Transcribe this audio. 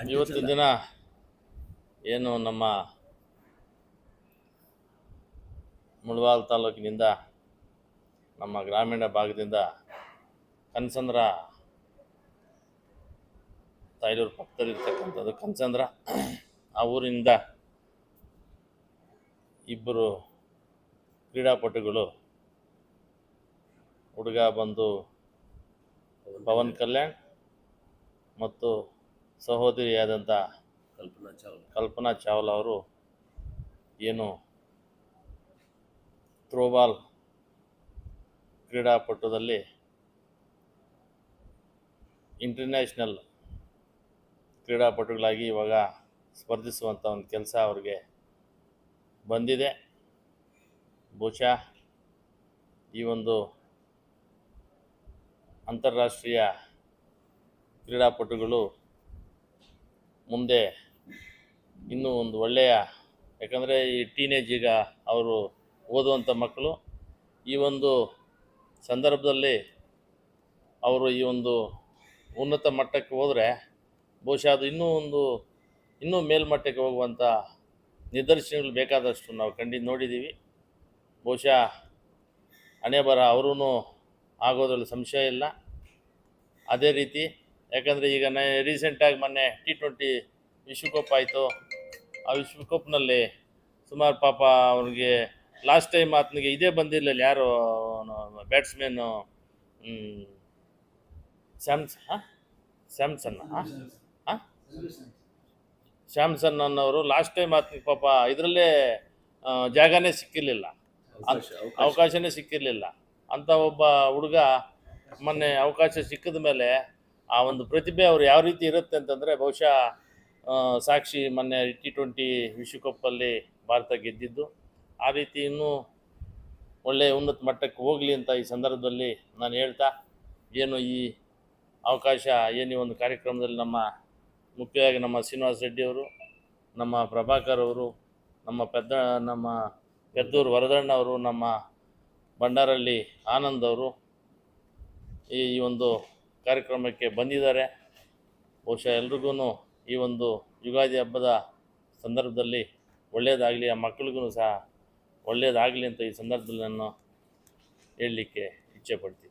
ಇವತ್ತಿನ ದಿನ ಏನು ನಮ್ಮ ಮುಳಬಾಗಿಲು ತಾಲೂಕಿನಿಂದ ನಮ್ಮ ಗ್ರಾಮೀಣ ಭಾಗದಿಂದ ಕನಸಂದ್ರ ತಾಯ್ಲೂರು ಪಕ್ಕದಲ್ಲಿರ್ತಕ್ಕಂಥದ್ದು ಕನಸಂದ್ರ ಆ ಊರಿನಿಂದ ಇಬ್ಬರು ಕ್ರೀಡಾಪಟುಗಳು ಹುಡುಗ ಬಂದು ಪವನ್ ಕಲ್ಯಾಣ್ ಮತ್ತು ಸಹೋದರಿಯಾದಂಥ ಕಲ್ಪನಾ ಚಾವ್ಲಾ ಅವರು ಏನು ಥ್ರೋಬಾಲ್ ಕ್ರೀಡಾಪಟುದಲ್ಲಿ ಇಂಟರ್ನ್ಯಾಷನಲ್ ಕ್ರೀಡಾಪಟುಗಳಾಗಿ ಇವಾಗ ಸ್ಪರ್ಧಿಸುವಂಥ ಒಂದು ಕೆಲಸ ಅವ್ರಿಗೆ ಬಂದಿದೆ. ಬಹುಶಃ ಈ ಒಂದು ಅಂತಾರಾಷ್ಟ್ರೀಯ ಕ್ರೀಡಾಪಟುಗಳು ಮುಂದೆ ಇನ್ನೂ ಒಂದು ಒಳ್ಳೆಯ, ಯಾಕಂದರೆ ಈ ಟೀನೇಜ್ ಈಗ ಅವರು ಓದುವಂಥ ಮಕ್ಕಳು, ಈ ಒಂದು ಸಂದರ್ಭದಲ್ಲಿ ಅವರು ಈ ಒಂದು ಉನ್ನತ ಮಟ್ಟಕ್ಕೆ ಹೋದರೆ ಬಹುಶಃ ಅದು ಇನ್ನೂ ಮೇಲ್ಮಟ್ಟಕ್ಕೆ ಹೋಗುವಂಥ ನಿದರ್ಶನಗಳು ಬೇಕಾದಷ್ಟು ನಾವು ನೋಡಿದ್ದೀವಿ. ಬಹುಶಃ ಹಣೆಬರ ಅವರೂ ಆಗೋದ್ರಲ್ಲಿ ಸಂಶಯ ಇಲ್ಲ. ಅದೇ ರೀತಿ ಯಾಕಂದರೆ ಈಗ ರೀಸೆಂಟಾಗಿ ಮೊನ್ನೆ T20 ವಿಶ್ವಕಪ್ ಆಯಿತು. ಆ ವಿಶ್ವಕಪ್ನಲ್ಲಿ ಸುಮಾರು ಪಾಪ ಅವ್ರಿಗೆ ಲಾಸ್ಟ್ ಟೈಮ್ ಆತನಿಗೆ ಇದೇ ಬಂದಿರಲಿಲ್ಲ, ಯಾರು ಬ್ಯಾಟ್ಸ್ಮನ್ನು ಸ್ಯಾಮ್ಸನ್ ಅನ್ನೋರು ಲಾಸ್ಟ್ ಟೈಮ್ ಆತನಿಗೆ ಪಾಪ ಇದರಲ್ಲೇ ಜಾಗನೇ ಸಿಕ್ಕಿರಲಿಲ್ಲ, ಅವಕಾಶನೇ ಸಿಕ್ಕಿರಲಿಲ್ಲ. ಅಂಥ ಒಬ್ಬ ಹುಡುಗ ಮೊನ್ನೆ ಅವಕಾಶ ಸಿಕ್ಕಿದ ಮೇಲೆ ಆ ಒಂದು ಪ್ರತಿಭೆ ಅವ್ರು ಯಾವ ರೀತಿ ಇರುತ್ತೆ ಅಂತಂದರೆ, ಬಹುಶಃ ಸಾಕ್ಷಿ ಮೊನ್ನೆ T20 ವಿಶ್ವಕಪ್ಪಲ್ಲಿ ಭಾರತ ಗೆದ್ದಿದ್ದು. ಆ ರೀತಿ ಇನ್ನೂ ಒಳ್ಳೆಯ ಉನ್ನತ ಮಟ್ಟಕ್ಕೆ ಹೋಗಲಿ ಅಂತ ಈ ಸಂದರ್ಭದಲ್ಲಿ ನಾನು ಹೇಳ್ತಾ, ಏನು ಈ ಅವಕಾಶ ಏನು ಈ ಒಂದು ಕಾರ್ಯಕ್ರಮದಲ್ಲಿ ಮುಖ್ಯವಾಗಿ ನಮ್ಮ ಶ್ರೀನಿವಾಸ ರೆಡ್ಡಿಯವರು, ನಮ್ಮ ಪ್ರಭಾಕರ್ ಅವರು, ನಮ್ಮ ಪೆದ್ದೂರು ವರದಣ್ಣ ಅವರು, ನಮ್ಮ ಬಂಡಾರಳ್ಳಿ ಆನಂದ್ ಅವರು ಈ ಒಂದು ಕಾರ್ಯಕ್ರಮಕ್ಕೆ ಬಂದಿದ್ದಾರೆ. ಬಹುಶಃ ಎಲ್ರಿಗೂ ಈ ಒಂದು ಯುಗಾದಿ ಹಬ್ಬದ ಸಂದರ್ಭದಲ್ಲಿ ಒಳ್ಳೆಯದಾಗಲಿ, ಆ ಮಕ್ಕಳಿಗೂ ಸಹ ಒಳ್ಳೆಯದಾಗಲಿ ಅಂತ ಈ ಸಂದರ್ಭದಲ್ಲಿ ನಾನು ಹೇಳಲಿಕ್ಕೆ ಇಚ್ಛೆಪಡ್ತೀನಿ.